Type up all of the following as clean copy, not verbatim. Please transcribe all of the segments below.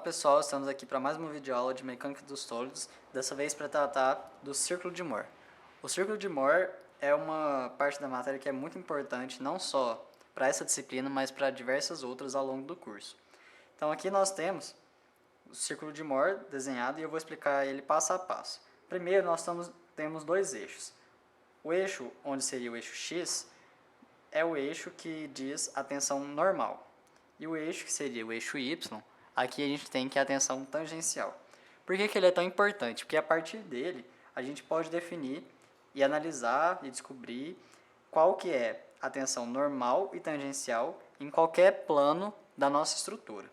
pessoal, estamos aqui para mais uma videoaula de mecânica dos sólidos, dessa vez para tratar do círculo de Moore. O círculo de Moore é uma parte da matéria que é muito importante, não só para essa disciplina, mas para diversas outras ao longo do curso. Então aqui nós temos o círculo de Moore desenhado e eu vou explicar ele passo a passo. Primeiro nós temos dois eixos. O eixo, onde seria o eixo X, é o eixo que diz a tensão normal. E o eixo, que seria o eixo Y, aqui a gente tem que é a tensão tangencial. Por que ele é tão importante? Porque a partir dele a gente pode definir e analisar e descobrir qual que é a tensão normal e tangencial em qualquer plano da nossa estrutura.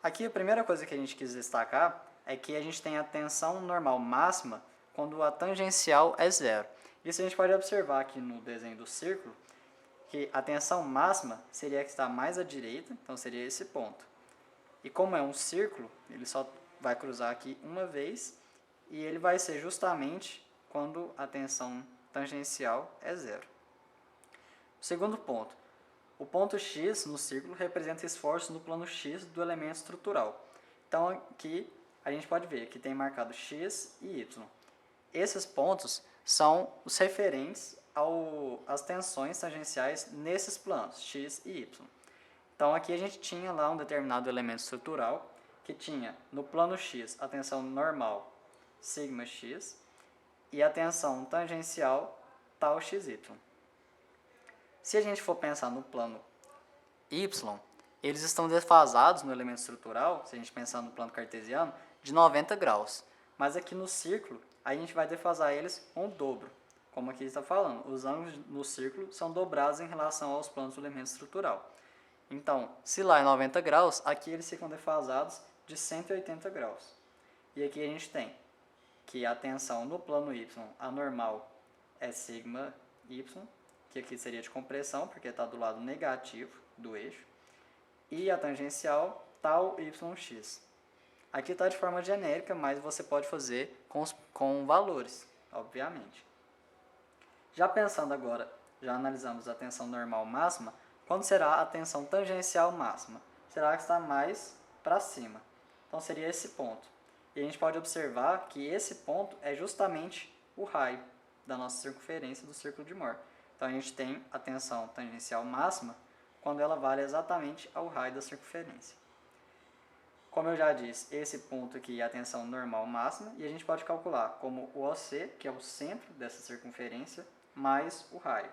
Aqui a primeira coisa que a gente quis destacar é que a gente tem a tensão normal máxima quando a tangencial é zero. Isso a gente pode observar aqui no desenho do círculo, que a tensão máxima seria a que está mais à direita, então seria esse ponto. E como é um círculo, ele só vai cruzar aqui uma vez e ele vai ser justamente quando a tensão tangencial é zero. O segundo ponto, o ponto X no círculo representa esforço no plano X do elemento estrutural. Então aqui a gente pode ver que tem marcado X e Y. Esses pontos são os referentes às tensões tangenciais nesses planos, X e Y. Então aqui a gente tinha lá um determinado elemento estrutural que tinha no plano X a tensão normal σx e a tensão tangencial tal xy. Se a gente for pensar no plano Y, eles estão defasados no elemento estrutural, se a gente pensar no plano cartesiano, de 90 graus. Mas aqui no círculo, a gente vai defasar eles com o dobro. Como aqui está falando, os ângulos no círculo são dobrados em relação aos planos do elemento estrutural. Então, se lá é 90 graus, aqui eles ficam defasados de 180 graus. E aqui a gente tem que a tensão no plano Y, a normal, é sigma y, que aqui seria de compressão, porque está do lado negativo do eixo, e a tangencial, tal yx. Aqui está de forma genérica, mas você pode fazer com valores, obviamente. Já pensando agora, já analisamos a tensão normal máxima, quando será a tensão tangencial máxima? Será que está mais para cima. Então seria esse ponto. E a gente pode observar que esse ponto é justamente o raio da nossa circunferência do círculo de Moore. Então a gente tem a tensão tangencial máxima quando ela vale exatamente ao raio da circunferência. Como eu já disse, esse ponto aqui é a tensão normal máxima e a gente pode calcular como o OC, que é o centro dessa circunferência, mais o raio.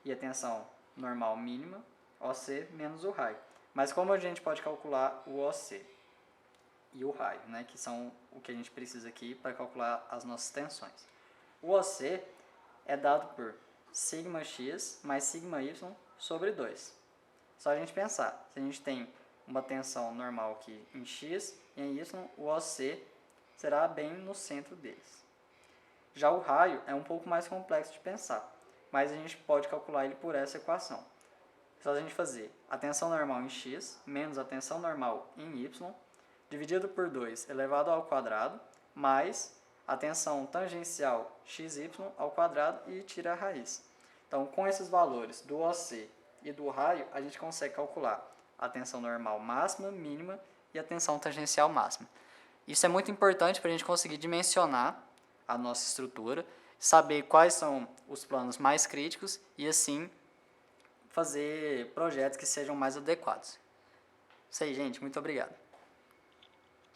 E a tensão normal mínima, OC menos o raio. Mas como a gente pode calcular o OC e o raio, né, que são o que a gente precisa aqui para calcular as nossas tensões. O OC é dado por σx mais σy sobre 2. Só a gente pensar, se a gente tem uma tensão normal aqui em x e em y, o OC será bem no centro deles. Já o raio é um pouco mais complexo de pensar, mas a gente pode calcular ele por essa equação. Só a gente fazer a tensão normal em x menos a tensão normal em y, dividido por 2 elevado ao quadrado, mais a tensão tangencial xy ao quadrado e tira a raiz. Então, com esses valores do OC e do raio, a gente consegue calcular a tensão normal máxima, mínima e a tensão tangencial máxima. Isso é muito importante para a gente conseguir dimensionar a nossa estrutura, saber quais são os planos mais críticos e assim fazer projetos que sejam mais adequados. Isso aí, gente. Muito obrigado.